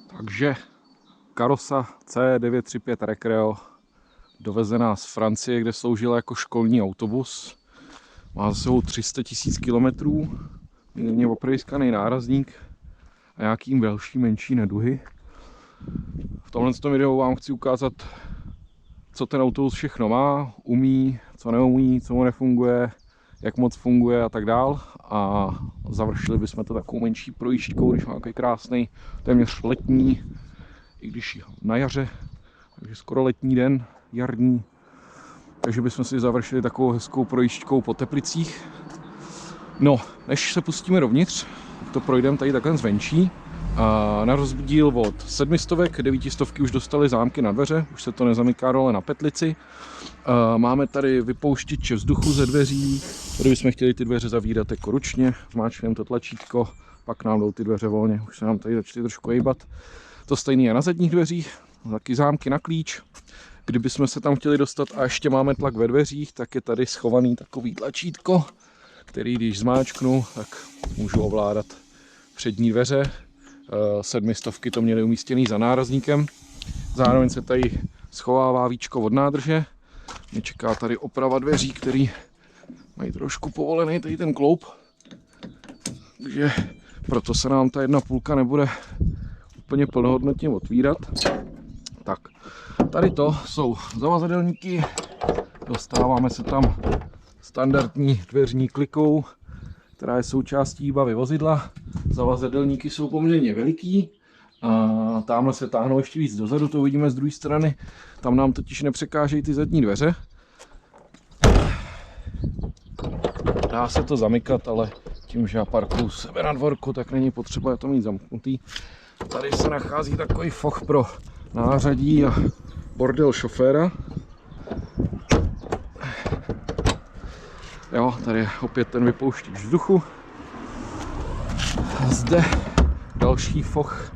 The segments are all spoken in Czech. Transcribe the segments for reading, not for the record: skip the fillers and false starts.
Takže Karosa C935 Recreo dovezená z Francie, kde sloužila jako školní autobus. Má za sebou 300 000 km, mírně oprejskaný nárazník a nějaký další menší neduhy. V tomhle videu vám chci ukázat, co ten autobus všechno má, umí, co neumí, co mu nefunguje, jak moc funguje a tak dál. A završili bychom to takovou menší projížďkou, když má takový krásný, téměř letní, i když na jaře, takže skoro letní den, jarní. Takže bychom si završili takovou hezkou projížďkou po Teplicích. No, než se pustíme dovnitř, to projdeme tady takhle zvenčí. A na rozdíl od 700, 900 už dostali zámky na dveře, už se to nezamyká dole na petlici. Máme tady vypouštěče vzduchu ze dveří, tady bychom chtěli ty dveře zavírat jako ručně, zmáčkneme to tlačítko, pak nám jdou ty dveře volně, už se nám tady začaly trošku hejbat. To stejné je na zadních dveřích, taky zámky na klíč. Kdybychom se tam chtěli dostat a ještě máme tlak ve dveřích, tak je tady schovaný takový tlačítko, který když zmáčknu, tak můžu ovládat přední dveře. 700 to měly umístěný za nárazníkem. Zároveň se tady schovává víčko od nádrže. Mě čeká tady oprava dveří, který mají trošku povolený tady ten kloup. Takže proto se nám ta 1,5 nebude úplně plnohodnotně otvírat. Tak, tady to jsou zavazadelníky. Dostáváme se tam standardní dveřní klikou, která je součástí bavy vozidla. Zavazadelníky jsou poměrně veliký. A tamhle se táhnou ještě víc dozadu, to vidíme z druhé strany. Tam nám totiž nepřekážejí ty zadní dveře. Dá se to zamykat, ale tím, že já parkuju sebe na dvorku, tak není potřeba to mít zamknutý. Tady se nachází takový foch pro nářadí a bordel šoféra. Jo, tady je opět ten vypouštěč vzduchu. Zde další foch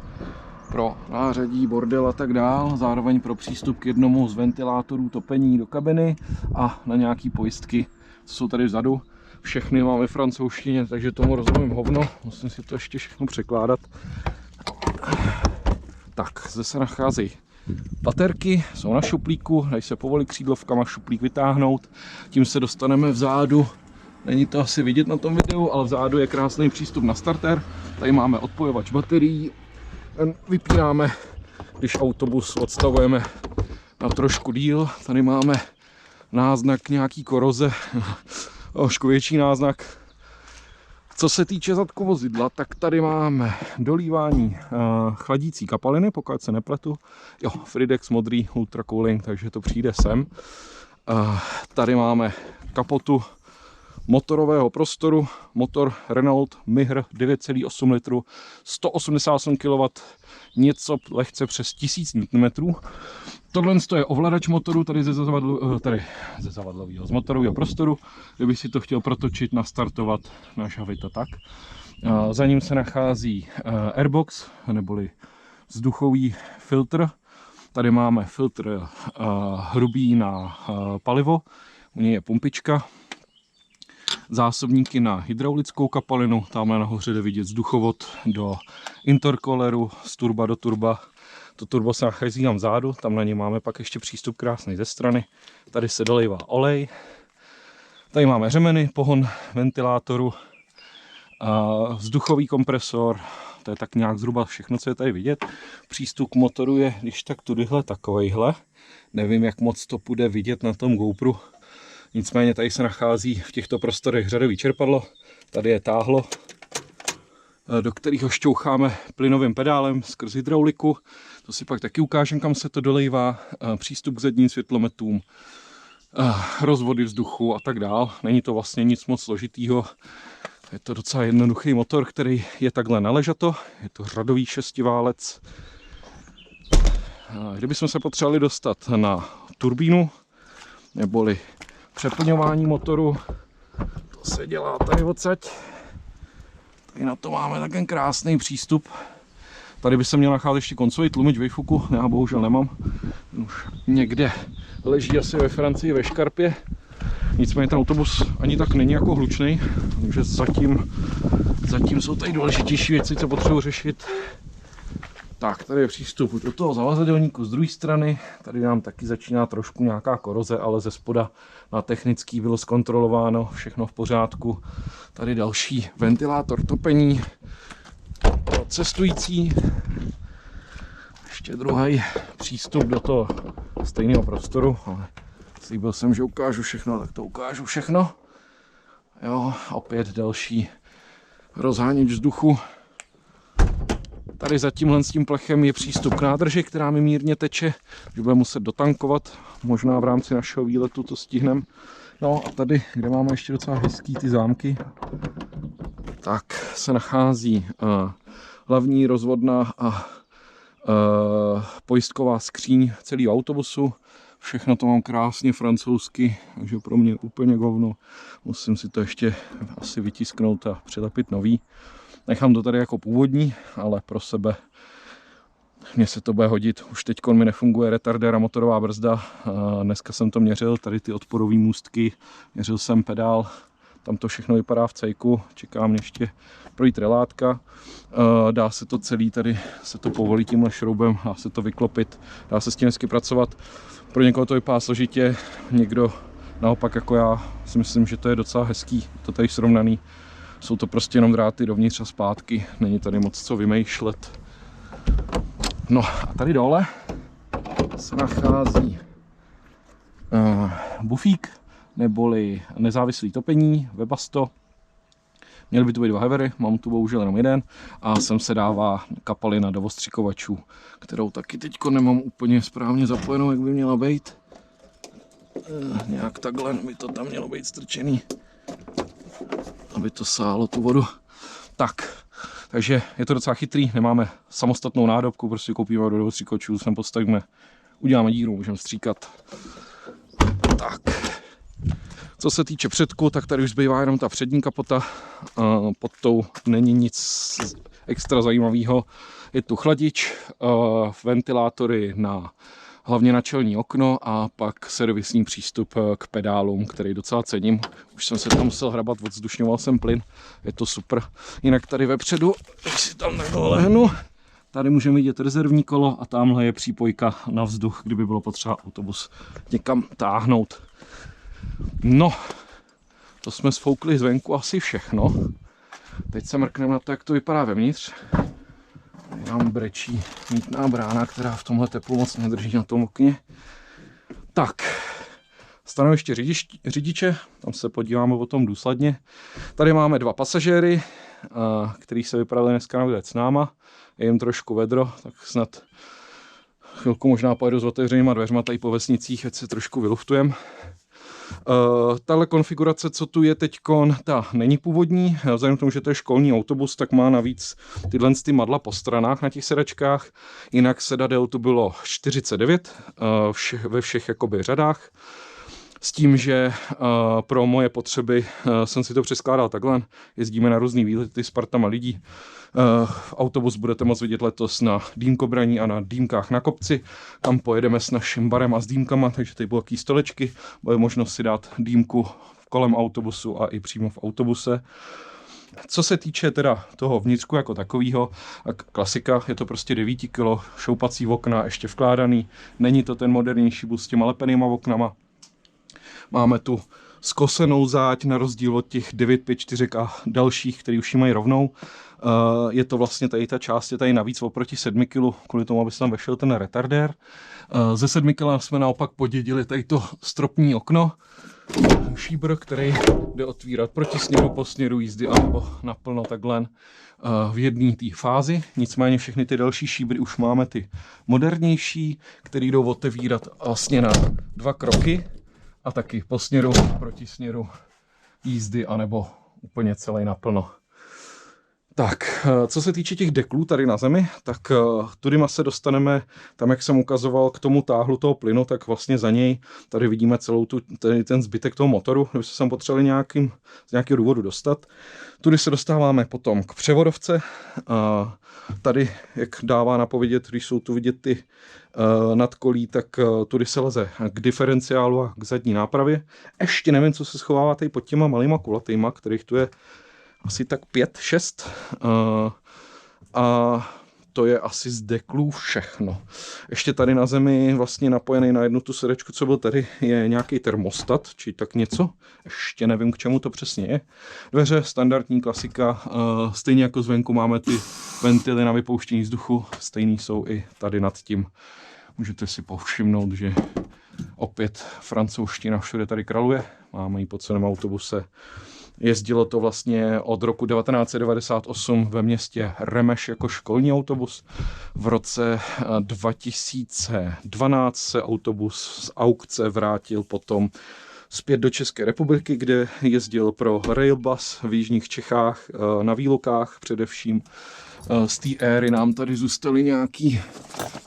pro nářadí, bordel a tak dál, zároveň pro přístup k jednomu z ventilátorů topení do kabiny a na nějaký pojistky, co jsou tady vzadu. Všechny mám ve francouzštině, takže tomu rozumím hovno, musím si to ještě všechno překládat. Tak, zde se nacházejí baterky, jsou na šuplíku, dají se povoli křídlovkama šuplík vytáhnout, tím se dostaneme vzadu. Není to asi vidět na tom videu, ale vzadu je krásný přístup na starter. Tady máme odpojovač baterií. Vypínáme, když autobus odstavujeme na trošku díl. Tady máme náznak nějaký koroze, trošku větší náznak. Co se týče zadku vozidla, tak tady máme dolívání chladící kapaliny, pokud se nepletu. Jo, Fridex modrý Ultra Cooling, takže to přijde sem. Tady máme kapotu motorového prostoru, motor Renault Mihr 9,8 litru, 188 kW, něco lehce přes 1000 Nm. Tohle je ovladač motoru, tady ze zavadlového, z motorového prostoru, kdyby si to chtěl protočit, nastartovat, našavit to tak. Za ním se nachází airbox, neboli vzduchový filtr. Tady máme filtr hrubý na palivo, u něj je pumpička. Zásobníky na hydraulickou kapalinu, tamhle nahoře jde vidět vzduchovod do intercooleru, z turba do turba. To turbo se nachází tam vzadu, tam na ně máme pak ještě přístup krásný ze strany. Tady se dolejvá olej. Tady máme řemeny, pohon ventilátoru, vzduchový kompresor, to je tak nějak zhruba všechno, co je tady vidět. Přístup k motoru je když tak tudyhle takovejhle. Nevím, jak moc to bude vidět na tom GoPru. Nicméně tady se nachází v těchto prostorech řadový čerpadlo, tady je táhlo, do kterého šťoucháme plynovým pedálem skrz hydrauliku. To si pak taky ukážem, kam se to dolejvá, přístup k zadním světlometům, rozvody vzduchu a tak dál. Není to vlastně nic moc složitýho. Je to docela jednoduchý motor, který je takhle naležato. Je to řadový šestiválec. Kdybychom se potřebovali dostat na turbínu, neboli přeplňování motoru, to se dělá tady odsaď. Tady na to máme takový krásný přístup. Tady by se měl nacházet ještě koncový tlumič výfuku, já bohužel nemám. Už někde leží asi ve Francii ve škarpě. Nicméně ten autobus ani tak není jako hlučný, takže zatím jsou tady důležitější věci, co potřebuji řešit. Tak, tady je přístup do toho zavazadelníku z druhé strany. Tady nám taky začíná trošku nějaká koroze, ale ze spoda na technický bylo zkontrolováno, všechno v pořádku. Tady další ventilátor topení pro cestující. Ještě druhý přístup do toho stejného prostoru, ale slíbil jsem, že ukážu všechno, tak to ukážu všechno. Jo, opět další rozháněč vzduchu. Tady za tímhle s tím plechem je přístup k nádrži, která mi mírně teče, že budeme muset dotankovat, možná v rámci našeho výletu to stihneme. No a tady, kde máme ještě docela hezký ty zámky, tak se nachází hlavní rozvodná a pojistková skříň celého autobusu. Všechno to mám krásně francouzsky, takže pro mě úplně govno. Musím si to ještě asi vytisknout a přilepit nový. Nechám to tady jako původní, ale pro sebe mně se to bude hodit. Už teď mi nefunguje retardér a motorová brzda. Dneska jsem to měřil, tady ty odporové můstky, měřil jsem pedál. Tam to všechno vypadá v cejku, čeká mě ještě projít relátka. Dá se to celý, tady se to povolí tímhle šroubem, dá se to vyklopit, dá se s tím hezky pracovat. Pro někoho to vypadá složitě, někdo naopak jako já si myslím, že to je docela hezký, to tady srovnaný. Jsou to prostě jenom dráty dovnitř a zpátky, není tady moc co vymýšlet. No a tady dole se nachází bufík, neboli nezávislý topení, Webasto. Měly by tu být 2 hevery, mám tu bohužel jenom jeden a sem se dává kapalina do ostřikovačů, kterou taky teďko nemám úplně správně zapojenou, jak by měla být. Nějak takhle by to tam mělo být strčený, aby to sálo tu vodu. Takže je to docela chytrý, nemáme samostatnou nádobku, prostě koupíme do ostřikovačů, sem postavíme, uděláme díru, můžeme stříkat. Tak. Co se týče předku, tak tady už zbývá jenom ta přední kapota. Pod tou není nic extra zajímavého. Je tu chladič, ventilátory hlavně na čelní okno a pak servisní přístup k pedálům, který docela cením. Už jsem se tam musel hrabat, odzdušňoval jsem plyn, je to super. Jinak tady vepředu, když si tam lehnu, tady můžeme vidět rezervní kolo a tamhle je přípojka na vzduch, kdyby bylo potřeba autobus někam táhnout. No, to jsme sfoukli zvenku asi všechno. Teď se mrkneme na to, jak to vypadá vevnitř. Tady nám brečí mýtná brána, která v tomhle teplu moc nedrží na tom okně. Tak, stanoviště řidiče, tam se podíváme o tom důsledně. Tady máme 2 pasažéry, který se vypravili dneska na výlet s náma. Je jim trošku vedro, tak snad chvilku možná pojedu s otevřenýma dveřma tady po vesnicích, ať se trošku vyluftujem. Tahle konfigurace, co tu je teďkon, ta není původní. Vzhledem k tomu, že to je školní autobus, tak má navíc tyhle madla po stranách na těch sedačkách. Jinak sedadel tu bylo 49 ve všech jakoby řadách. S tím, že pro moje potřeby jsem si to přeskládal takhle. Jezdíme na různý výlety s partama lidí. Autobus budete moct vidět letos na dýmkobraní a na dýmkách na kopci, kam pojedeme s naším barem a s dýmkama, takže tady budou takové stolečky. Bude možnost si dát dýmku kolem autobusu a i přímo v autobuse. Co se týče teda toho vnitřku jako takového, klasika, je to prostě 9 kg, šoupací okna, ještě vkládaný. Není to ten modernější bus s těma lepenýma oknama. Máme tu skosenou záď na rozdíl od těch 954 a dalších, který už ji mají rovnou. Je to vlastně tady ta část je tady navíc oproti 7 kg, kvůli tomu, aby se tam vešel ten retardér. Ze 7 kg jsme naopak podědili tady to stropní okno, šíbr, který jde otvírat proti směru, po směru jízdy anebo naplno takhle v jedné té fázi. Nicméně všechny ty další šíbry už máme ty modernější, které jdou otevírat vlastně na 2 kroky. A taky po směru, proti směru jízdy, anebo úplně celý naplno. Tak, co se týče těch deklů tady na zemi, tak tudyma se dostaneme, tam jak jsem ukazoval, k tomu táhlu toho plynu, tak vlastně za něj tady vidíme celou ten zbytek toho motoru, kdyby se sem potřebovali z nějakého důvodu dostat. Tudy se dostáváme potom k převodovce. Tady, jak dává napovědět, když jsou tu vidět ty nadkolí, tak tudy se leze k diferenciálu a k zadní nápravě. Ještě nevím, co se schovává tady pod těma malýma kulatýma, kterých tu je asi tak 5, 6. A to je asi z deklů všechno. Ještě tady na zemi vlastně napojený na jednu tu sedačku, co byl tady, je nějaký termostat, či tak něco. Ještě nevím, k čemu to přesně je. Dveře, standardní klasika, stejně jako zvenku máme ty ventily na vypouštění vzduchu, stejný jsou i tady nad tím. Můžete si povšimnout, že opět francouzština všude tady kraluje. Máme ji po celém autobuse. Jezdilo to vlastně od roku 1998 ve městě Remeš jako školní autobus. V roce 2012 se autobus z aukce vrátil potom zpět do České republiky, kde jezdil pro Railbus v jižních Čechách, na výlukách především. Z té éry nám tady zůstaly nějaký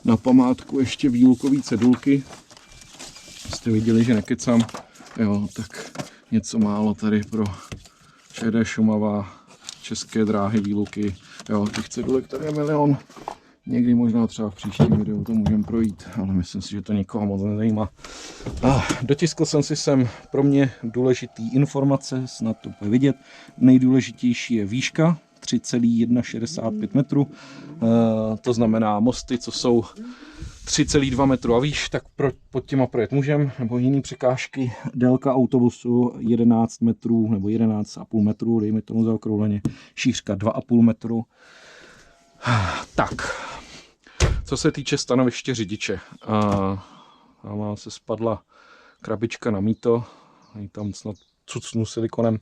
na památku ještě výlukové cedulky. Jste viděli, že nekecám. Jo, tak něco málo tady pro ČD Šumava, České dráhy, výluky. Jo, těch cedulek tady je milion. Někdy možná třeba v příštím videu to můžeme projít, ale myslím si, že to nikoho moc nezajímá. Dotiskl jsem si sem pro mě důležitý informace, snad to bude vidět. Nejdůležitější je výška, 3,165 metrů. To znamená mosty, co jsou 3,2 metru a výš, tak pod těma projet můžeme, nebo jiné překážky. Délka autobusu 11 metrů nebo 11,5 metrů, dejme tomu zaokrouhleně, šířka 2,5 metru. Tak, co se týče stanoviště řidiče. Tam se spadla krabička na mýto, tam snad cucnu silikonem.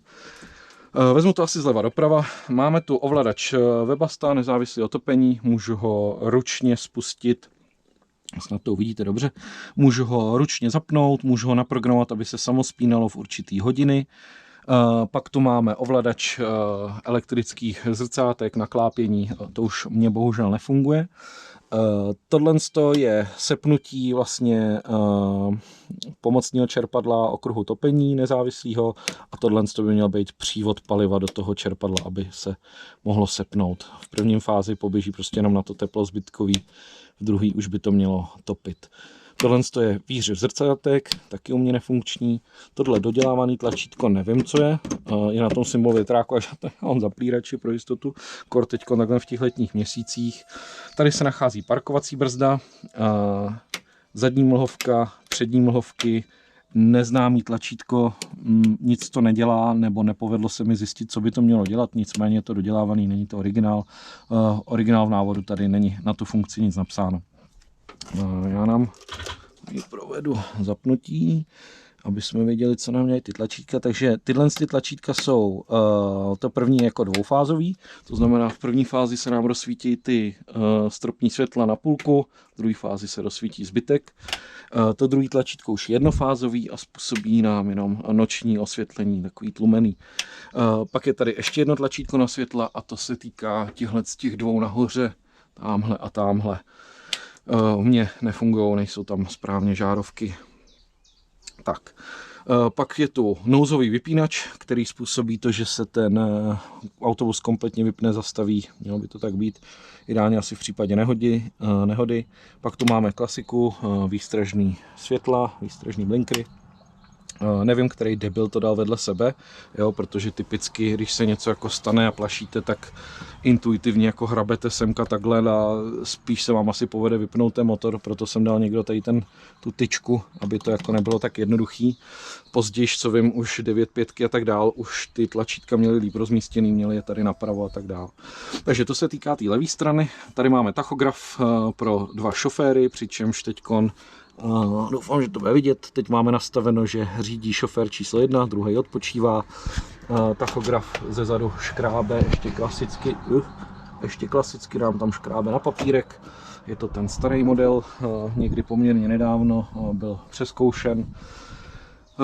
Vezmu to asi zleva doprava. Máme tu ovladač Webasto, nezávislé otopení, můžu ho ručně spustit. Snad to uvidíte dobře. Můžu ho ručně zapnout, můžu ho naprogramovat, aby se samo spínalo v určitý hodiny. Pak tu máme ovladač elektrických zrcátek na klápění, to už mě bohužel nefunguje. Tohle je sepnutí vlastně pomocného čerpadla okruhu topení nezávislého a tohle by měl být přívod paliva do toho čerpadla, aby se mohlo sepnout. V prvním fázi poběží prostě jenom na to teplo zbytkový, v druhý už by to mělo topit. Tohle je výřev zrcátek, taky u mě nefunkční. Tohle dodělávaný tlačítko nevím, co je na tom symbolu větráku, až to mám zaplírači pro jistotu, kor teďko takhle v těch letních měsících. Tady se nachází parkovací brzda, zadní mlhovka, přední mlhovky, neznámý tlačítko, nic to nedělá, nebo nepovedlo se mi zjistit, co by to mělo dělat, nicméně je to dodělávaný, není to originál. Originál v návodu tady není na tu funkci nic napsáno. Já nám provedu zapnutí, aby jsme věděli, co nám dělají ty tlačítka. Takže tyhle tlačítka jsou, to první je jako dvoufázový, to znamená v první fázi se nám rozsvítí ty stropní světla na půlku, v druhé fázi se rozsvítí zbytek. To druhý tlačítko už je jednofázový a způsobí nám jenom noční osvětlení, takový tlumený. Pak je tady ještě jedno tlačítko na světla a to se týká těch dvou nahoře, támhle a támhle. U mě nefungují, nejsou tam správně žárovky. Tak, pak je tu nouzový vypínač, který způsobí to, že se ten autobus kompletně vypne, zastaví, mělo by to tak být, ideálně asi v případě nehody. Pak tu máme klasiku, výstražný světla, výstražný blinkry. Nevím, který debil to dal vedle sebe, jo, protože typicky, když se něco jako stane a plašíte, tak intuitivně jako hrabete semka takhle a spíš se vám asi povede vypnout ten motor, proto jsem dal někdo tady tu tyčku, aby to jako nebylo tak jednoduchý. Později, co vím, už 9.5 a tak dál, už ty tlačítka měly líp rozmístěný, měly je tady napravo a tak dál. Takže to se týká té levé strany. Tady máme tachograf pro dva šoféry, přičemž teďkon doufám, že to bude vidět. Teď máme nastaveno, že řídí šofér číslo 1, druhý odpočívá. Tachograf ze zadu škrábe, ještě klasicky nám tam škrábe na papírek. Je to ten starý model, někdy poměrně nedávno byl přezkoušen.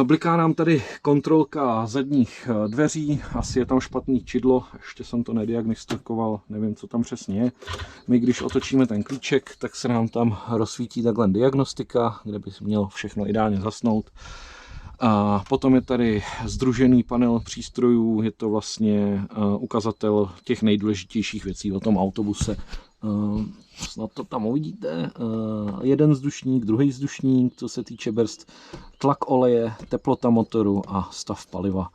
Bliká nám tady kontrolka zadních dveří, asi je tam špatný čidlo, ještě jsem to nediagnostikoval, nevím, co tam přesně je. My když otočíme ten klíček, tak se nám tam rozsvítí takhle diagnostika, kde by mělo všechno ideálně zasnout. A potom je tady sdružený panel přístrojů, je to vlastně ukazatel těch nejdůležitějších věcí o tom autobuse. Snad to tam uvidíte, jeden vzdušník, druhý vzdušník, co se týče brzd, tlak oleje, teplota motoru a stav paliva.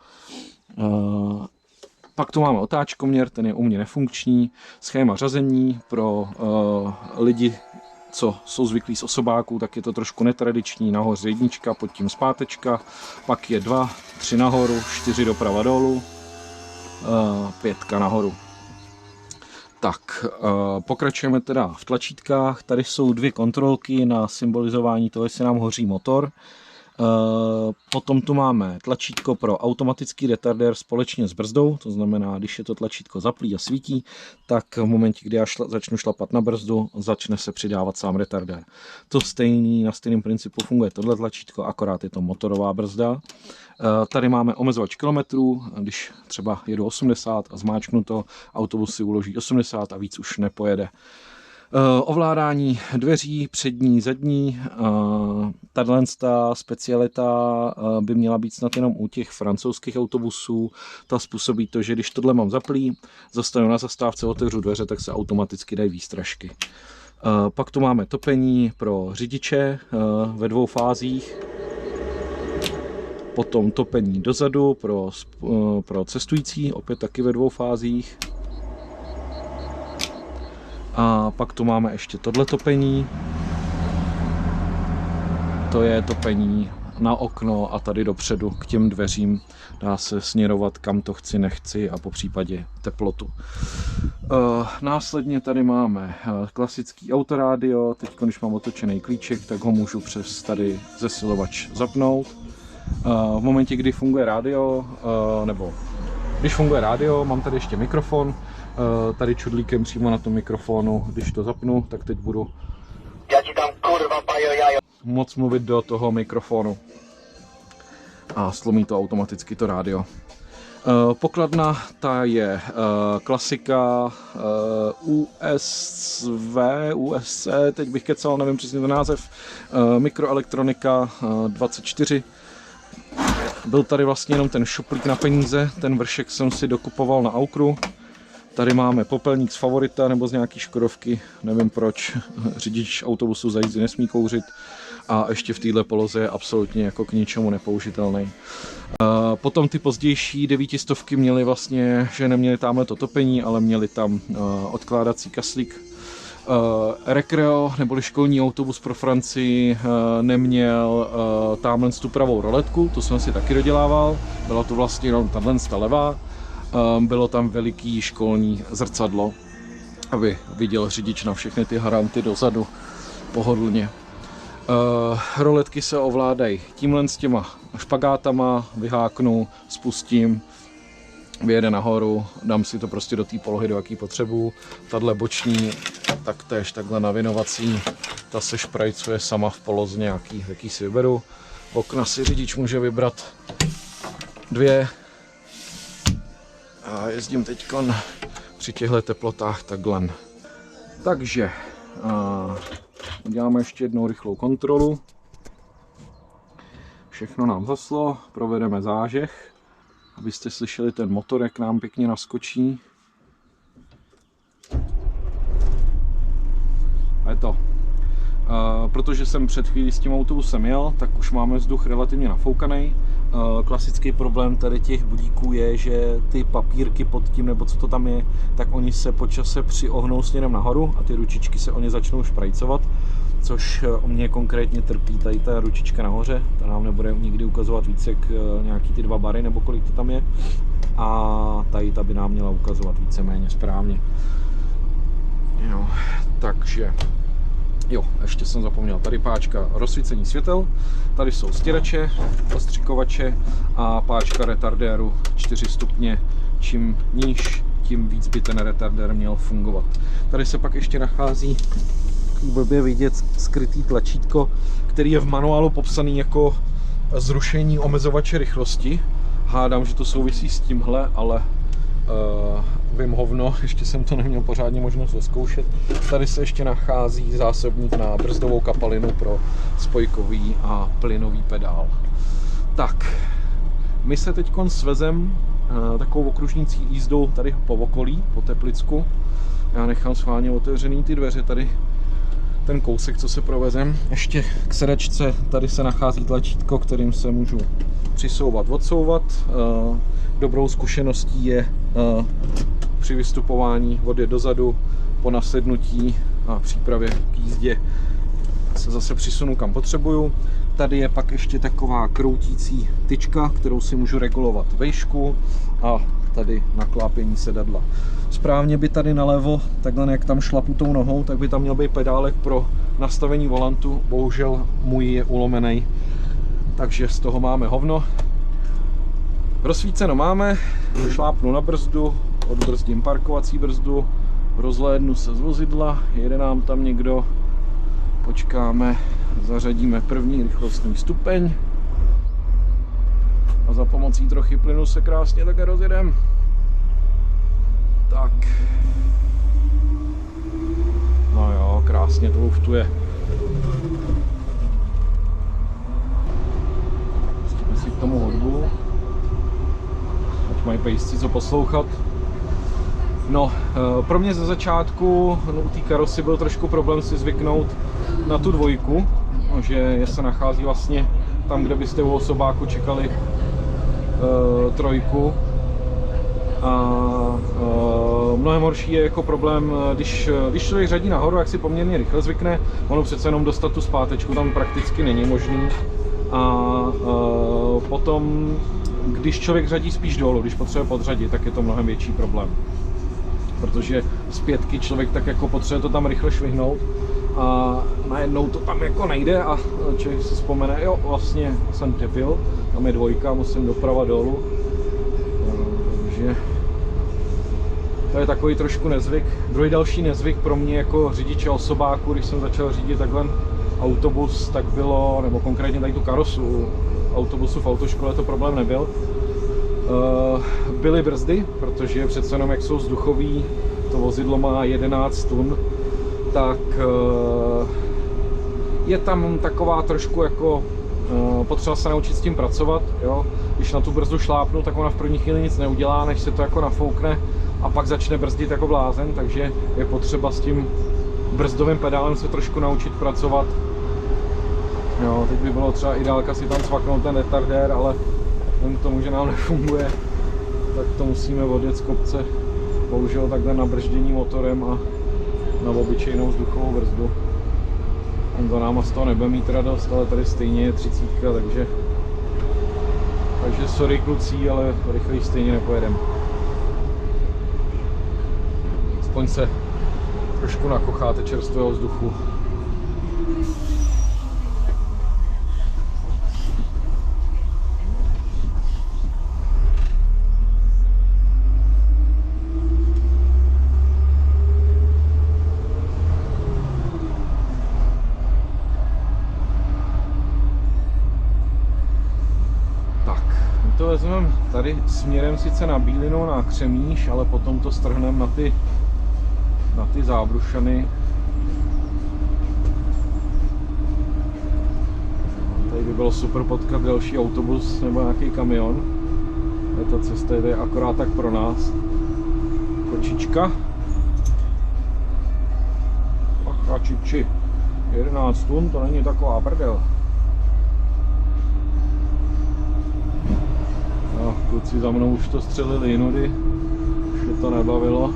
Pak tu máme otáčkoměr, ten je u mě nefunkční. Schéma řazení pro lidi, co jsou zvyklí z osobáků, tak je to trošku netradiční. Nahoře jednička, pod tím zpátečka, pak je 2, 3 nahoru, 4 doprava dolů, 5 nahoru. Tak, pokračujeme teda v tlačítkách. Tady jsou 2 kontrolky na symbolizování toho, jestli nám hoří motor. Potom tu máme tlačítko pro automatický retardér společně s brzdou, to znamená, když je to tlačítko zaplý a svítí, tak v momentě, kdy já začnu šlapat na brzdu, začne se přidávat sám retardér. To stejný, na stejném principu funguje tohle tlačítko, akorát je to motorová brzda. Tady máme omezovač kilometrů, když třeba jedu 80 a zmáčknu to, autobus si uloží 80 a víc už nepojede. Ovládání dveří, přední, zadní. Tato specialita by měla být snad jenom u těch francouzských autobusů. Ta způsobí to, že když tohle mám zaplý, zastavím na zastávce, otevřu dveře, tak se automaticky dají výstražky. Pak tu máme topení pro řidiče ve 2 fázích. Potom topení dozadu pro cestující, opět taky ve 2 fázích. A pak tu máme ještě tohle topení. To je topení na okno a tady dopředu k těm dveřím. Dá se směrovat kam to chci, nechci a po případě teplotu. Následně tady máme klasický autorádio. Teď, když mám otočený klíček, tak ho můžu přes tady zesilovač zapnout. V momentě, kdy funguje rádio, nebo když funguje rádio, mám tady ještě mikrofon. Tady čudlíkem přímo na tom mikrofonu, když to zapnu, tak teď budu moc mluvit do toho mikrofonu a slomí to automaticky to rádio. Pokladna, ta je klasika USC, teď bych kecal, nevím přesně ten název, mikroelektronika 24. Byl tady vlastně jenom ten šuplík na peníze, ten vršek jsem si dokupoval na Aukru. Tady máme popelník z Favorita nebo z nějaký Škodovky, nevím proč, řidič autobusu za jízdy nesmí kouřit a ještě v této poloze je absolutně jako k ničemu nepoužitelný. Potom ty pozdější 900 měly vlastně, že neměli tamhle to topení, ale měli tam odkládací kaslík. Recreo, neboli školní autobus pro Francii, neměl tamhle tu pravou roletku, to jsem si taky dodělával, byla to vlastně jenom tato levá. Bylo tam veliký školní zrcadlo, aby viděl řidič na všechny ty haranty dozadu pohodlně. Roletky se ovládají tímhle s těma špagátama, vyháknu, spustím, vyjede nahoru, dám si to prostě do té polohy, do jaký potřebuju. Tahle boční, taktéž takhle navinovací, ta se šprajcuje sama v poloze jaký si vyberu. Okna si řidič může vybrat 2. A jezdím teď při těchto teplotách takhle. Takže uděláme ještě jednou rychlou kontrolu. Všechno nám zaslo, provedeme zážeh, abyste slyšeli ten motor, jak nám pěkně naskočí. A je to. Protože jsem před chvílí s tím autobusem jel, tak už máme vzduch relativně nafoukaný. Klasický problém tady těch budíků je, že ty papírky pod tím, nebo co to tam je, tak oni se po čase přiohnou směrem nahoru a ty ručičky se o ně začnou šprajcovat, což o mě konkrétně trpí tady ta ručička nahoře. Ta nám nebude nikdy ukazovat víc jak nějaký ty 2 bary, nebo kolik to tam je. A tady ta by nám měla ukazovat víceméně správně. Jo, takže... Jo, ještě jsem zapomněl, tady páčka rozsvícení světel, tady jsou stěrače, ostřikovače a páčka retardéru 4 stupně, čím níž, tím víc by ten retardér měl fungovat. Tady se pak ještě nachází, blbě vidět, skrytý tlačítko, který je v manuálu popsaný jako zrušení omezovače rychlosti. Hádám, že to souvisí s tímhle, ale vím hovno, ještě jsem to neměl pořádně možnost zkoušet. Tady se ještě nachází zásobník na brzdovou kapalinu pro spojkový a plynový pedál. Tak, my se teď svezem takovou okružnící jízdou tady po okolí, po Teplicku. Já nechám schválně otevřený ty dveře, tady ten kousek, co se provezem. Ještě k sedačce, tady se nachází tlačítko, kterým se můžu přisouvat, odsouvat. Dobrou zkušeností je při vystupování vody dozadu, po nasednutí a přípravě k jízdě se zase přisunu kam potřebuju. Tady je pak ještě taková kroutící tyčka, kterou si můžu regulovat vejšku, a tady naklápění sedadla. Správně by tady nalevo, takhle jak tam šlapu tou nohou, tak by tam měl být pedálek pro nastavení volantu. Bohužel můj je ulomený, takže z toho máme hovno. Rozsvíceno máme, šlápnu na brzdu, odbrzdím parkovací brzdu, rozhlédnu se z vozidla, jede nám tam někdo, počkáme, zařadíme první rychlostní stupeň a za pomocí trochy plynu se krásně také rozjedeme. Tak. No jo, krásně to luftuje. Pustíme si k tomu hudbu. Ať mají pejsci co poslouchat. No, pro mě ze začátku u té karosy byl trošku problém si zvyknout na tu dvojku, že se nachází vlastně tam, kde byste u osobáku čekali trojku. A mnohem horší je jako problém, když člověk řadí nahoru, jak si poměrně rychle zvykne, ono přece jenom dostat tu zpátečku tam prakticky není možný. A potom, když člověk řadí spíš dolů, když potřebuje podřadit, tak je to mnohem větší problém. Protože z pětky člověk tak jako potřebuje to tam rychle švihnout a najednou to tam jako nejde a člověk si vzpomene, jo, vlastně jsem přepil, tam je dvojka, musím doprava dolů. Takže to je takový trošku nezvyk. Druhý další nezvyk pro mě jako řidiče osobáku, když jsem začal řídit takhle autobus, tak bylo, nebo konkrétně tady tu karosu autobusu v autoškole, to problém nebyl. Byly brzdy, protože přece jenom jak jsou vzduchový, to vozidlo má 11 tun, tak je tam taková trošku jako potřeba se naučit s tím pracovat, jo. Když na tu brzdu šlápnu, tak ona v první chvíli nic neudělá, než se to jako nafoukne a pak začne brzdit jako blázen, takže je potřeba s tím brzdovým pedálem se trošku naučit pracovat. Jo, teď by bylo třeba ideálka si tam cvaknout ten retardér, ale vzhledem k tomu, že nám nefunguje, tak to musíme odjet z kopce, bohužel takhle na brždění motorem a na obyčejnou vzduchovou brzdu. On za náma z toho nebude mít radost, ale tady stejně je 30, takže sorry kluci, ale rychleji stejně nepojedeme. Aspoň se trošku nakocháte čerstvého vzduchu. To vezmeme tady směrem sice na Bílinu, na Křemíš, ale potom to strhneme na ty Zábrušany. Tady by bylo super potkat další autobus nebo nějaký kamion. Ta cesta je akorát tak pro nás. Kočička. Ach, čiči. 11 tun, to není taková prdel. No, kluci za mnou už to střelili jinudy, už je to nebavilo.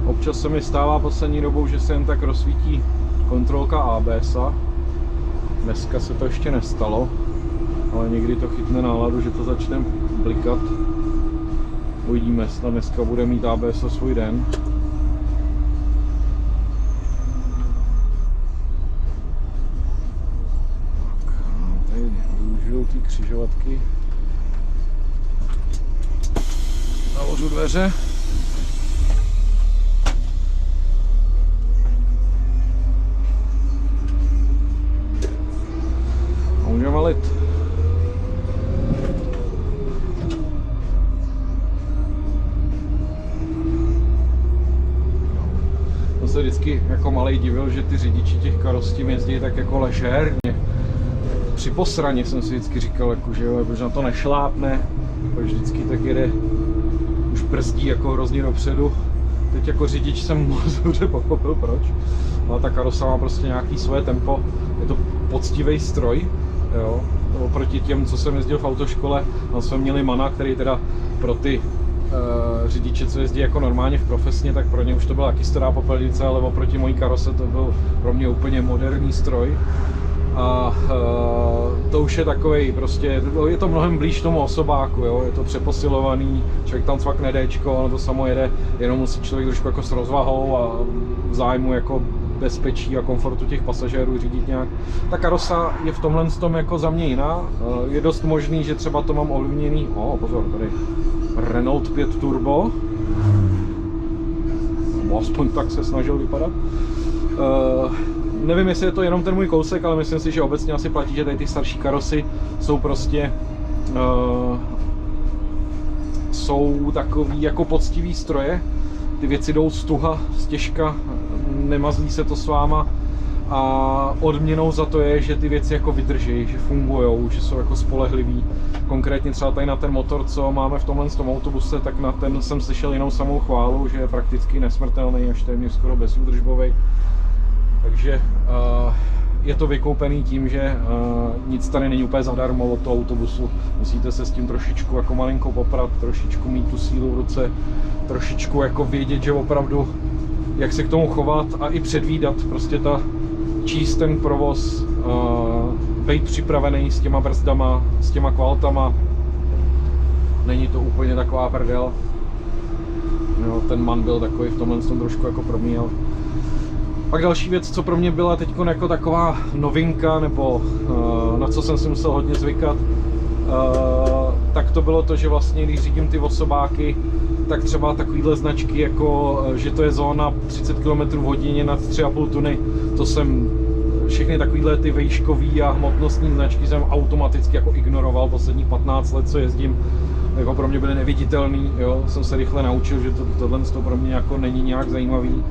Občas se mi stává poslední dobou, že se jen tak rozsvítí kontrolka ABS-a. Dneska se to ještě nestalo, ale někdy to chytne náladu, že to začne blikat. Uvidíme, snad dneska bude mít ABS svůj den. Tak, tady využiju ty křižovatky. Zavořu dveře. Můžeme lit. To se vždycky jako malej divil, že ty řidiči těch karos tím jezdí tak jako ležérně. při posraně jsem si vždycky říkal, jako, že jo, protože na to nešlápne, protože vždycky tak jede, už brzdí jako hrozně dopředu. Teď jako řidič jsem moc dobře pochopil proč, ale ta karosa má prostě nějaký svoje tempo, je to poctivý stroj, jo, oproti těm, co jsem jezdil v autoškole, tam jsme měli Mana, který teda pro ty řidiče, co jezdí jako normálně v profesně, tak pro ně už to byla taky stará popelnice, ale oproti mojí karose to byl pro mě úplně moderní stroj. A to už je takovej, prostě, je to mnohem blíž tomu osobáku, jo? Je to přeposilovaný, člověk tam cvakne Dčko, ono to samo jede, jenom musí člověk trošku jako s rozvahou a v zájmu jako bezpečí a komfortu těch pasažérů řídit nějak. Ta karosa je v tomhle tom jako za mě jiná, je dost možný, že třeba to mám ovlivněný, pozor, tady Renault 5 Turbo, aspoň tak se snažil vypadat. Nevím, jestli je to jenom ten můj kousek, ale myslím si, že obecně asi platí, že tady ty starší karosy jsou prostě jsou takový jako poctivý stroje. Ty věci jdou stuha, stěžka, nemazlí se to s váma a odměnou za to je, že ty věci jako vydrží, že fungujou, že jsou jako spolehlivý. Konkrétně třeba tady na ten motor, co máme v tomhle autobuse, tak na ten jsem slyšel jinou samou chválu, že je prakticky nesmrtelný, až téměř skoro bezúdržbový. Takže je to vykoupený tím, že nic tady není úplně zadarmo od toho autobusu. Musíte se s tím trošičku jako malinko poprat, trošičku mít tu sílu v ruce, trošičku jako vědět, že opravdu jak se k tomu chovat a i předvídat, prostě číst ten provoz, být připravený s těma brzdama, s těma kvaltama. Není to úplně taková prdel. Jo, ten Man byl takový v tomhle trošku jako promíjel. Pak další věc, co pro mě byla teď jako taková novinka, nebo na co jsem si musel hodně zvykat, tak to bylo to, že vlastně když řídím ty osobáky, tak třeba takovýhle značky, jako že to je zóna 30 km/h nad 3,5 tuny, to jsem všechny takovýhle ty vejškový a hmotnostní značky jsem automaticky jako ignoroval posledních 15 let, co jezdím, jako pro mě byly neviditelný, jo, jsem se rychle naučil, že tohle pro mě jako není nějak zajímavý.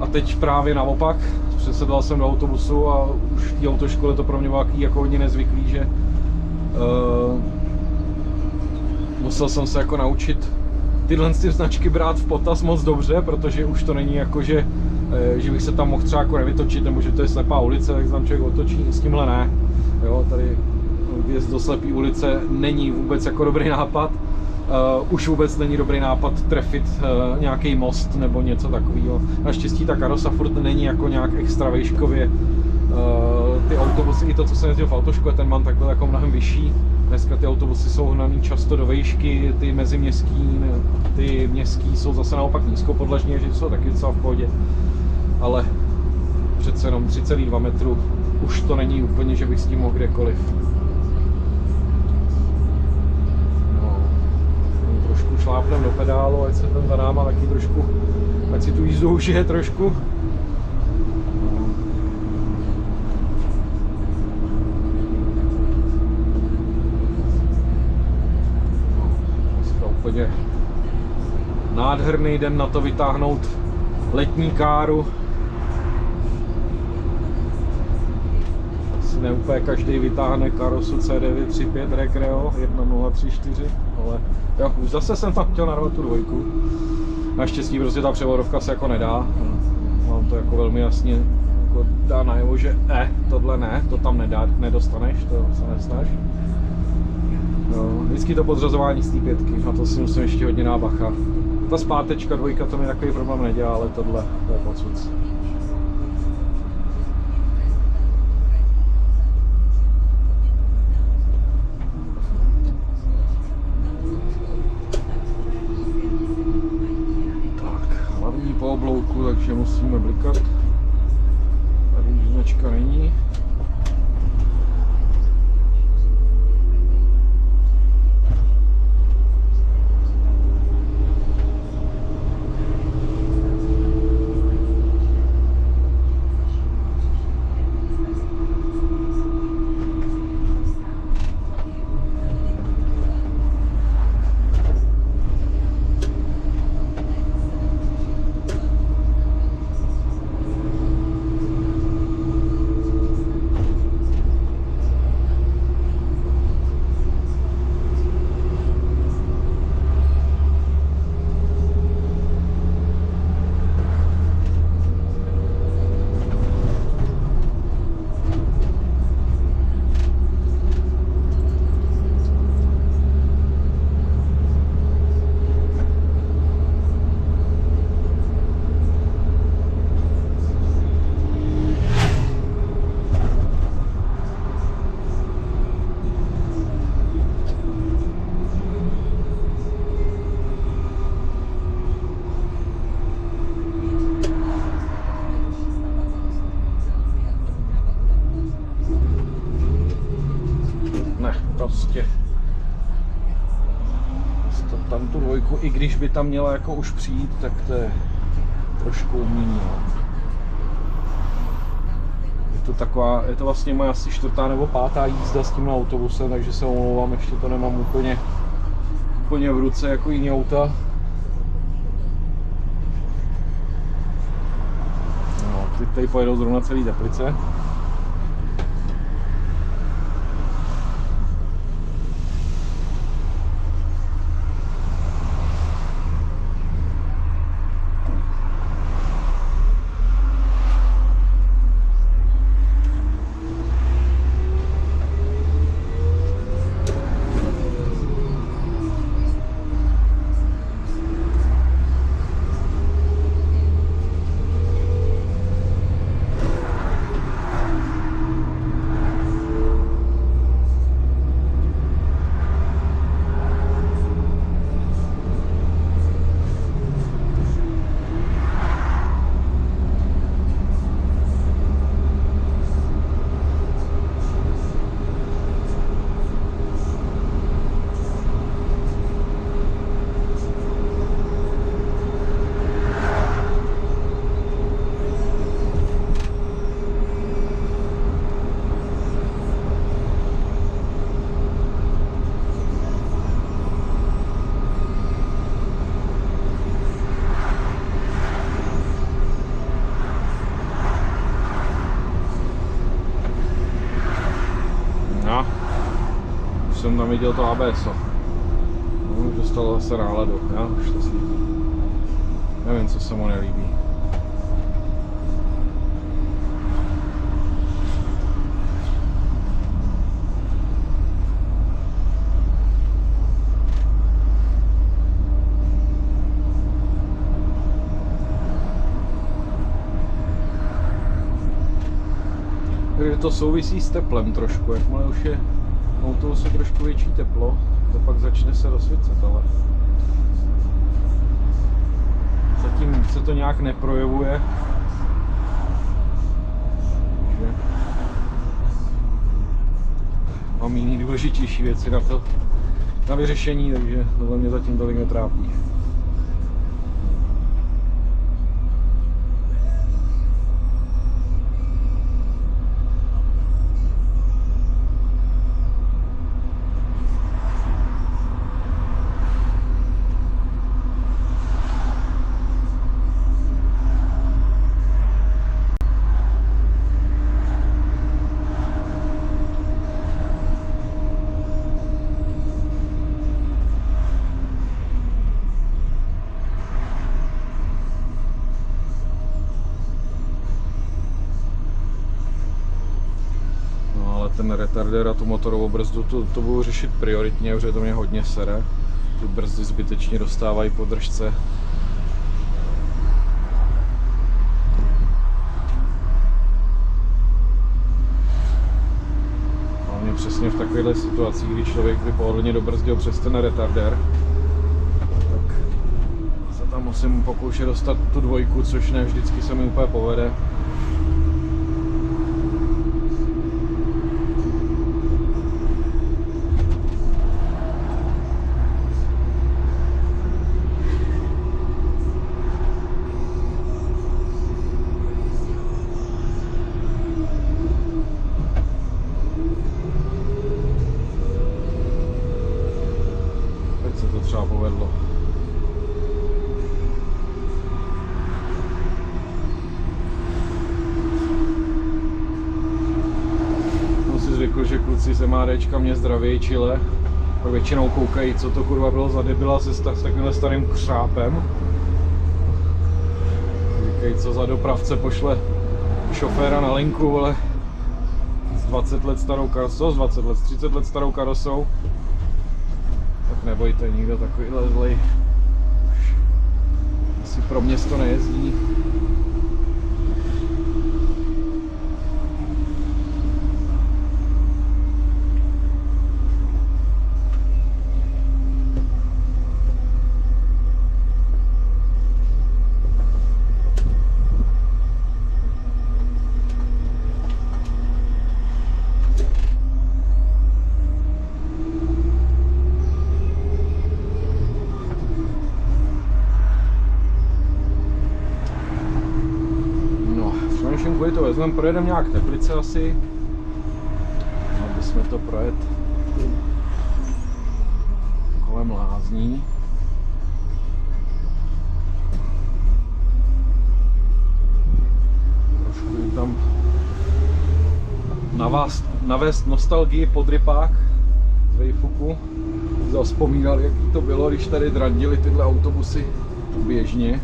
A teď právě naopak, přesedlal jsem do autobusu a už v té autoškole to pro mě bylo jako hodně nezvyklý, že musel jsem se jako naučit tyhle značky brát v potaz moc dobře, protože už to není jako, že bych se tam mohl třeba jako nevytočit, nebo že to je slepá ulice, tak se tam člověk otočí, s tímhle ne. Jo, tady vjezd do slepé ulice není vůbec jako dobrý nápad. Už vůbec není dobrý nápad trefit nějaký most nebo něco takového. Naštěstí ta karosa furt není jako nějak extra vejškově. Ty autobusy, i to, co jsem jezdil v autoškole, ten Man tak byl jako mnohem vyšší. Dneska ty autobusy jsou hnaný často do vejšky, ty meziměstský, ty městský jsou zase naopak nízkopodlažní, že jsou taky docela v pohodě. Ale přece jenom 3,2 metru, už to není úplně, že bych s tím mohl kdekoliv. Šlápnem do pedálu, ať se tam za náma taky trošku, ať si tu jízdu užije trošku. Dneska úplně nádherný den na to vytáhnout letní káru. Asi ne úplně každý vytáhne karosu C935 Recreo 1034, ale jo, už zase jsem tam chtěl narvat tu dvojku. Naštěstí prostě ta převodovka se jako nedá. Mám to jako velmi jasně jako dá najevo, že tohle ne, to tam nedostaneš, to se nesnaž. Jo, vždycky to podřazování z té pětky, na to si musím ještě hodně nábacha. Ta zpátečka dvojka to mi takový problém nedělá, ale tohle to je pocuc. Po oblouku, takže musíme blikat. Tady značka není. tam tu dvojku, i když by tam měla jako už přijít, tak to je trošku umění. No. Je to vlastně moje asi 4. nebo 5. jízda s tímhle autobusem, takže se omlouvám, ještě to nemám úplně v ruce jako jiný auta. No, teď tady pojedou zrovna celý Teplice. Jsem tam viděl to ABSo. No, už dostal zase náladu, já už to svítí. Nevím, co se mu nelíbí. Takže to souvisí s teplem trošku, jakmile už je autobus je trošku větší teplo, to pak začne se rozsvícet, ale zatím se to nějak neprojevuje. Takže mám jiný důležitější věci na vyřešení, takže tohle mě zatím tolik netrápí. Ten retardér a tu motorovou brzdu, to budu řešit prioritně, protože to mě hodně sere. Ty brzdy zbytečně dostávají po držce. Hlavně přesně v takovéhle situaci, kdy člověk by pohodlně dobrzdil přes ten retardér, tak se tam musím pokoušet dostat tu dvojku, což ne vždycky se mi úplně povede. Třeba povedlo. Jsem si zvykl, že kluci z MHDčka mě zdravějí čile. Pak většinou koukají, co to kurva bylo za debila s takovýmhle starým křápem. Říkají, co za dopravce pošle šoféra na linku, ale s 20 let starou karosou, s 20 let, s 30 let starou karosou. Tak nebojte, nikdo takovýhle zlej asi pro město nejezdí. to vezmeme, projedeme nějak Teplice asi. Aby jsme to projet kolem lázní. Trošku jim tam navést nostalgii pod rypák z Vejfuku. Zavzpomínali, jaký to bylo, když tady drandili tyhle autobusy běžně.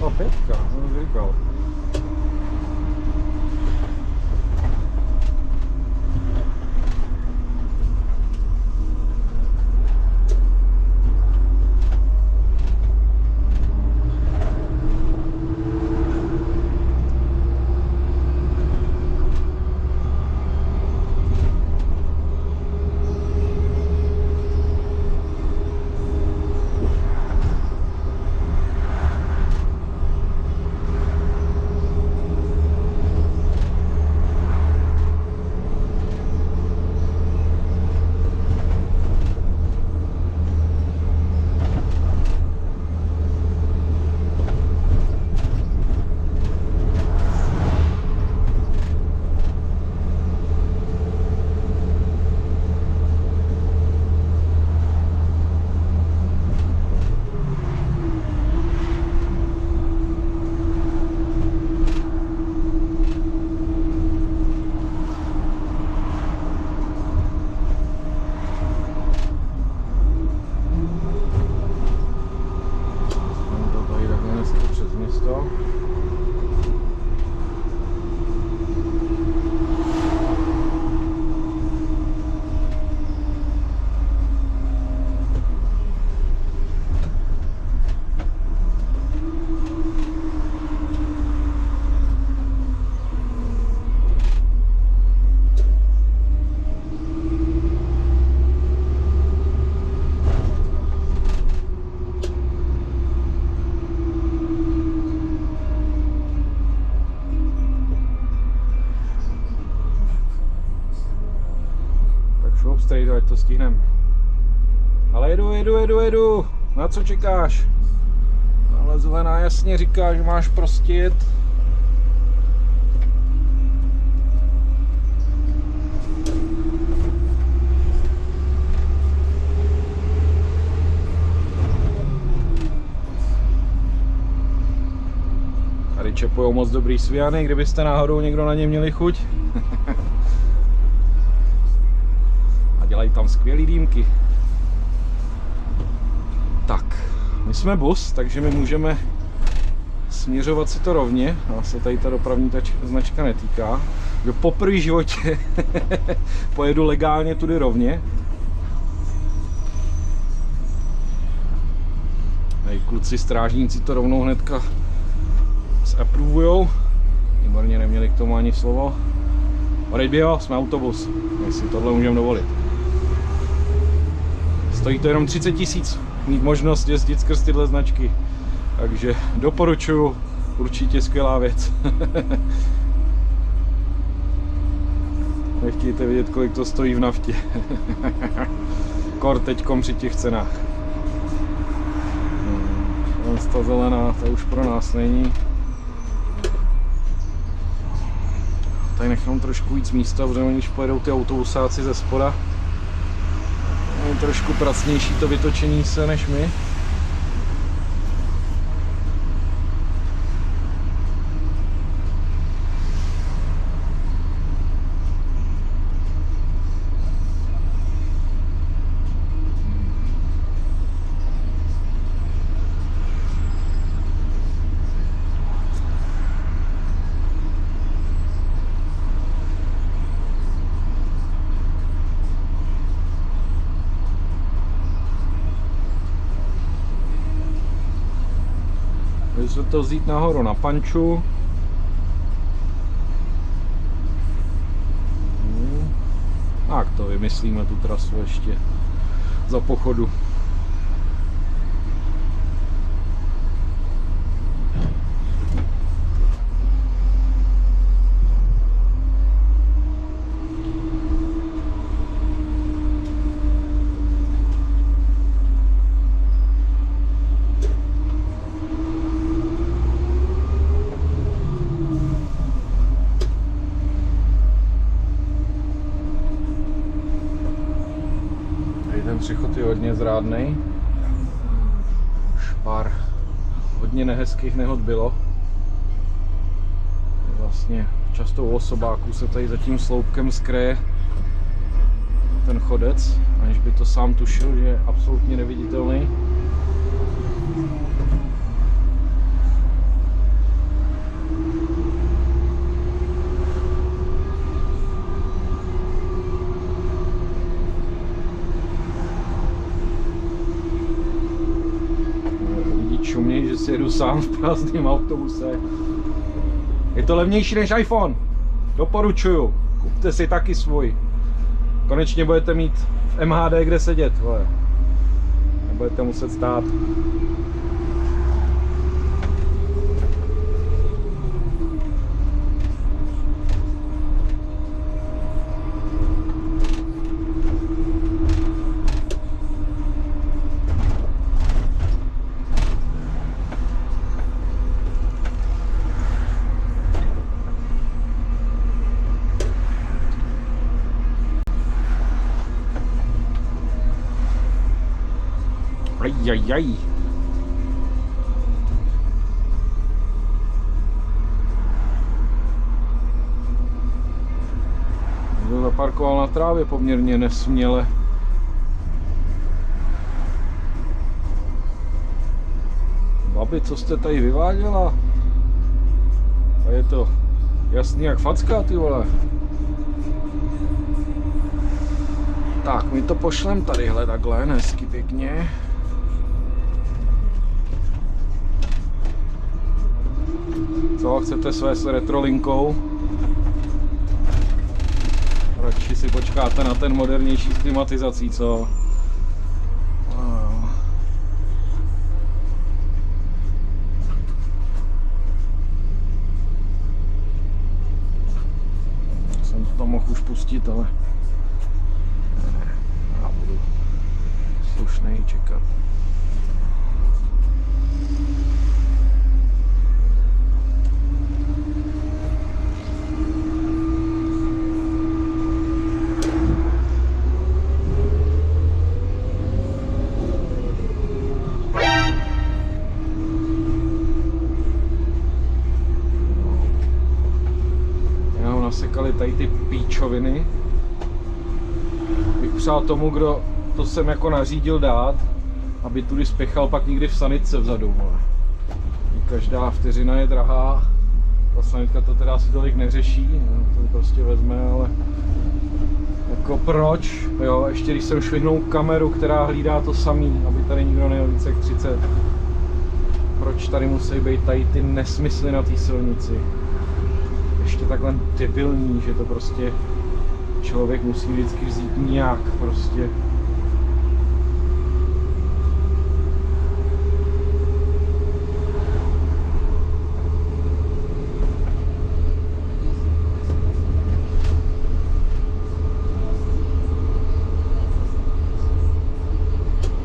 A pětka, jsem říkal. Strejdu, ať to stihnem. Ale jedu. Na co čekáš? Ale zelená jasně říká, že máš prostě jet. Tady čepujou moc dobrý sviany, kdybyste náhodou někdo na ně měli chuť. Dělají tam skvělý dýmky. Tak, my jsme bus, takže my můžeme směřovat si to rovně. Nás se tady ta dopravní značka netýká. Že poprvé v životě pojedu legálně tudy rovně. Tady kluci strážníci to rovnou hnedka zapruvujou. Výborně, neměli k tomu ani slovo. Odejď, jsme autobus, jestli tohle můžeme dovolit. Stojí to jenom 30 000 mít možnost jezdit skrz tyhle značky. Takže doporučuju, určitě skvělá věc. Nechtějte vidět, kolik to stojí v naftě. Kor teďkom při těch cenách. Ta zelená, ta už pro nás není. Tady nechám trošku víc místa, protože když pojedou ty autobusáci ze spoda. Je trošku pracnější to vytočení se než my. Se to vzít nahoru na Panču. Tak to vymyslíme tu trasu ještě za pochodu. přechod je hodně zrádnej. Už pár hodně nehezkých nehod bylo. Vlastně často u osobáků se tady za tím sloupkem skryje ten chodec, aniž by to sám tušil, že je absolutně neviditelný. Lidi čumějí, že si jedu sám v prázdném autobuse. Je to levnější než iPhone. Doporučuju. Kupte si taky svůj. Konečně budete mít v MHD kde sedět, vole. Nebudete muset stát. Ajajaj. Někdo zaparkoval na trávě poměrně nesměle. Babi, co jste tady vyváděla? A je to jasný jak facka, ty vole. Tak, my to pošlem tadyhle takhle, hezky pěkně. Co, chcete svést retrolinkou? Radši si počkáte na ten modernější s klimatizací, co? Jsem to mohl už pustit, ale já budu slušnej čekat. Nasekali tady ty píčoviny. Bych přál tomu, kdo to sem jako nařídil dát, aby tudy spěchal pak někdy v sanitce vzadu. Vole. Každá vteřina je drahá. Ta sanitka to teda asi tolik neřeší, to prostě vezme, ale jako proč? Jo, ještě když jsem švihnul kameru, která hlídá to samý, aby tady nikdo nejel více jak 30. Proč tady musí být tady ty nesmysly na té silnici? Ještě takhle debilní, že to prostě člověk musí vždycky vzít nějak prostě.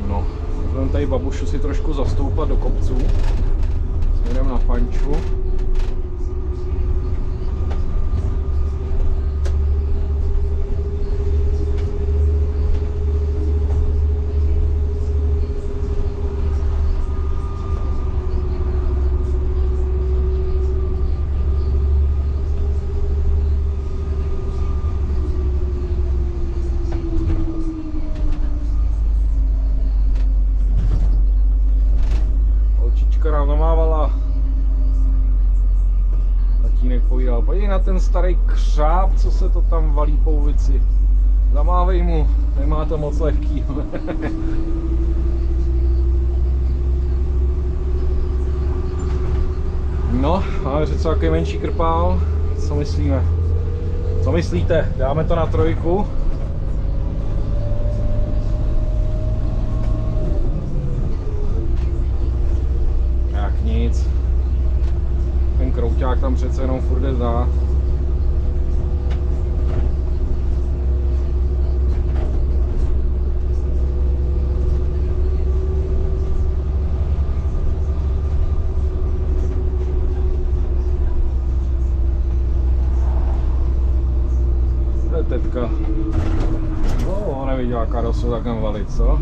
No, budeme tady babušu si trošku zastoupat do kopců směrem na Panču. Nám namávala. Tatínek povídal, podívej na ten starý křáp, co se to tam valí po ulici. Zamávej mu, nemá to moc lehký. No, máme přece takový menší krpál. Co myslíme? Co myslíte? Dáme to na trojku? Nic. Ten krouťák tam přece jenom furt jde dát. je teďka. No, neviděla karosu takhle valit, co?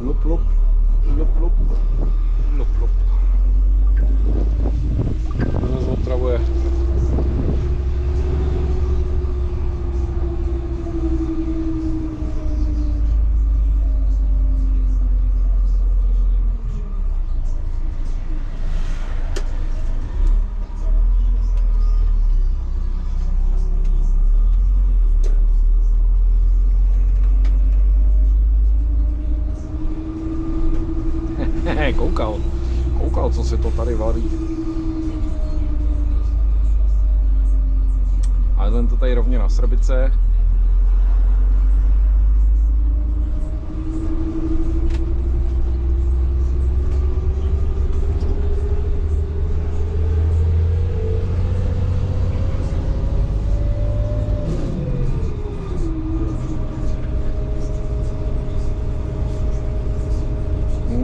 Lup, lup, lup, lup, lup, lup. To zase otravuje. Koukal, co se to tady valí. Ale jen to tady rovně na Srbice.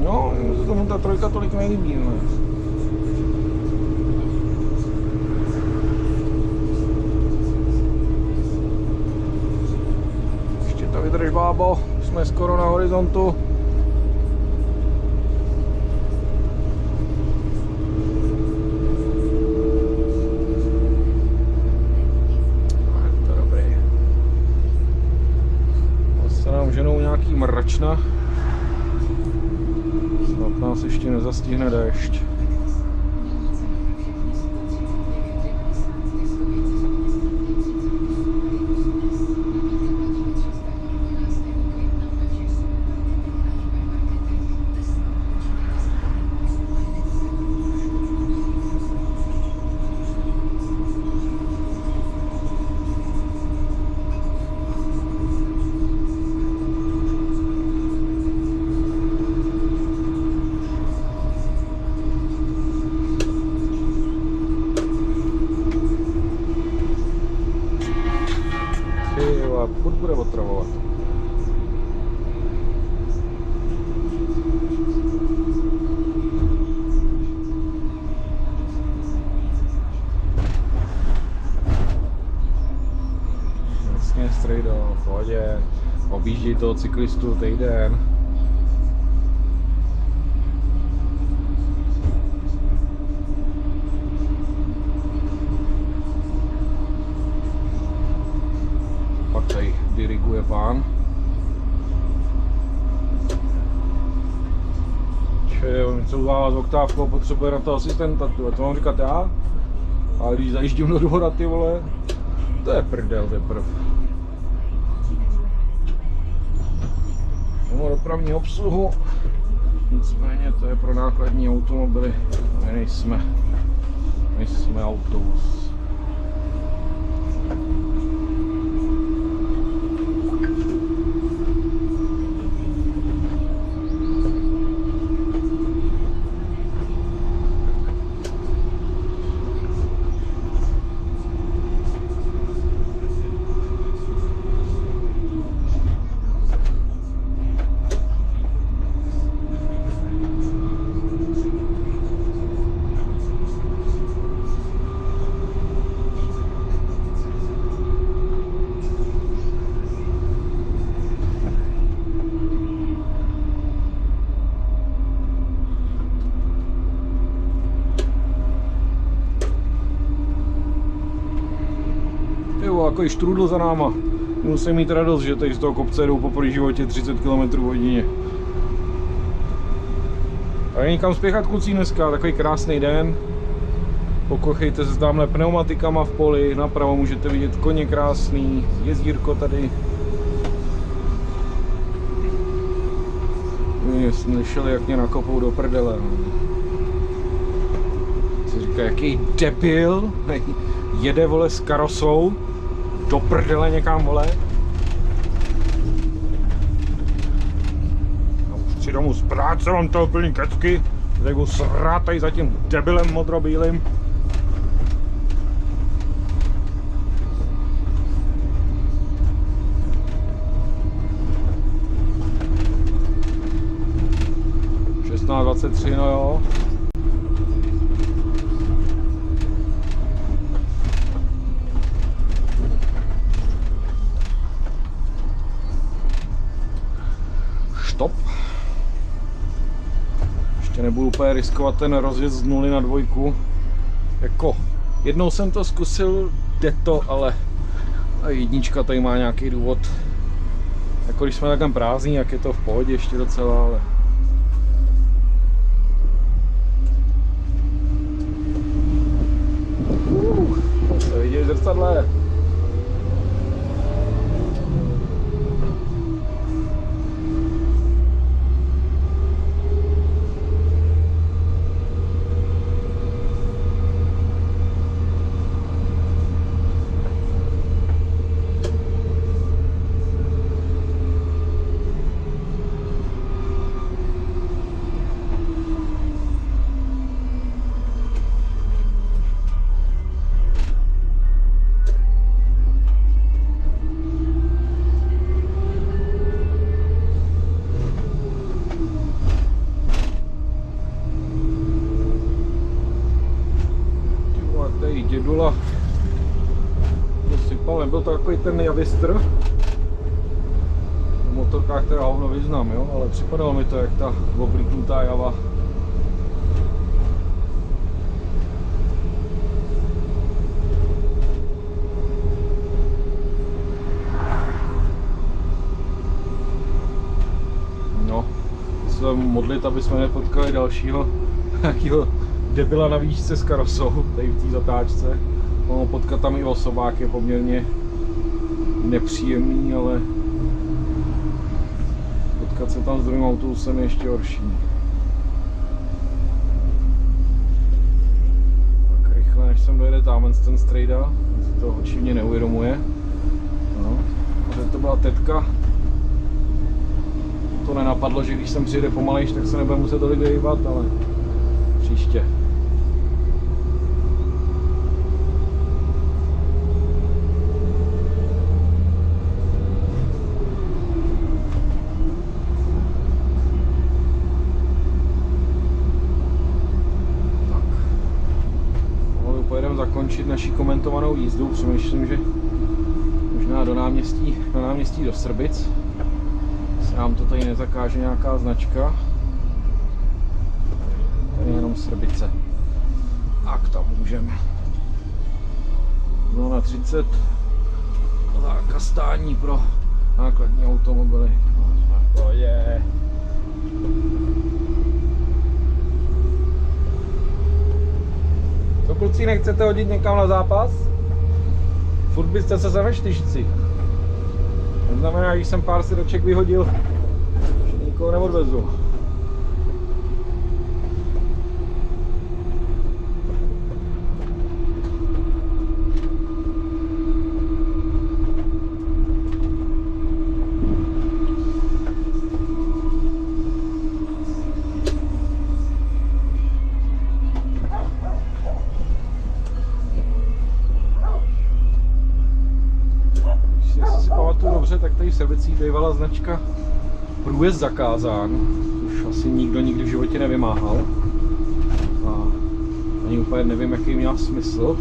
No, tomu ta trojka tolik nelíbí, ne? Ještě to vydrž, bábo, jsme skoro na horizontu. Je to dobrý. Zase nám ženou nějaký mračna. Snad nás ještě nezastihne déšť. A furt bude otravovat. Jasně, strejdo, v pohodě. Objížděj toho cyklistu týden. Tady diriguje pán. On něco udává s oktávkou, potřebuje na to asistenta, to mám říkat já. Ale když zajíždím do dvora, ty vole, to je prdel teprv. Mám dopravní obsluhu, nicméně to je pro nákladní automobily, my nejsme autobus. Takový štrůdl za náma. Musím mít radost, že tady z toho kopce jdou po životě 30 km/h. A nikam spěchat, kluci, dneska, takový krásný den. Pokochejte se s tamhle pneumatikama v poli, napravo můžete vidět koně krásný, jezdírko tady. Slyšeli, jak mě nakopou do prdele. Si říká, jaký debil, jede, vole, s karosou do prdele někam, vole. Já už chci domů z práce, mám toho plný kecky, tak budu srát tady za tím debilem modrobílým. (16:23), no jo. že nebudu úplně riskovat ten rozjezd z 0 na 2. Jako, jednou jsem to zkusil, jde to, ale a 1 tady má nějaký důvod. Jako když jsme takhle prázdní, jak je to v pohodě ještě docela, ale... To vidíš v zrcadle. Dědula to sypal, nebyl to takový ten Javistr na motorkách, která hovno vyznám, jo? Ale připadalo mi to jak ta oblíknutá Java. No, se modlit, aby jsme nepotkali dalšího nějakého debila na výšce s karosou, tady v té zatáčce. No, potkat tam i osobák je poměrně nepříjemný, ale potkat se tam s druhým autobusem je ještě horší. Tak rychle, než sem dojede tam ten strejda, si to očivně neuvědomuje. No, a to byla tetka. To nenapadlo, že když sem přijede pomalejš, tak se nebude muset tolik vyhýbat, ale příště. Zakončit naši komentovanou jízdu, přemýšlím, že možná do náměstí do Srbic se nám to tady nezakáže nějaká značka, tady je jenom Srbice, tak tam můžeme. No na 30 zákaz stání pro nákladní automobily, to je. To kluci nechcete hodit někam na zápas? Furt byste se ve čtyřici. To znamená, když jsem pár sedaček vyhodil, že nikoho neodvezu. Dobře, tak tady v Srbicích bývala značka průjezd zakázán, což asi nikdo nikdy v životě nevymáhal. A ani úplně nevím, jaký měl smysl.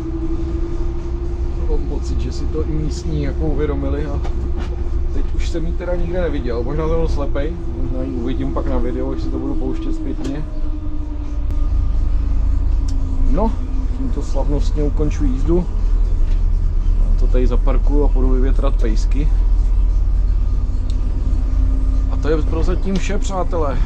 Mám pocit, že si to i místní jako uvědomili a teď už jsem ji teda nikde neviděl. Možná jsem byl slepej, možná ji uvidím pak na videu, až si to budu pouštět zpětně. No, tímto slavnostně ukončuji jízdu. Já to tady zaparkuju a půjdu vyvětrat pejsky. A to je prozatím vše, přátelé.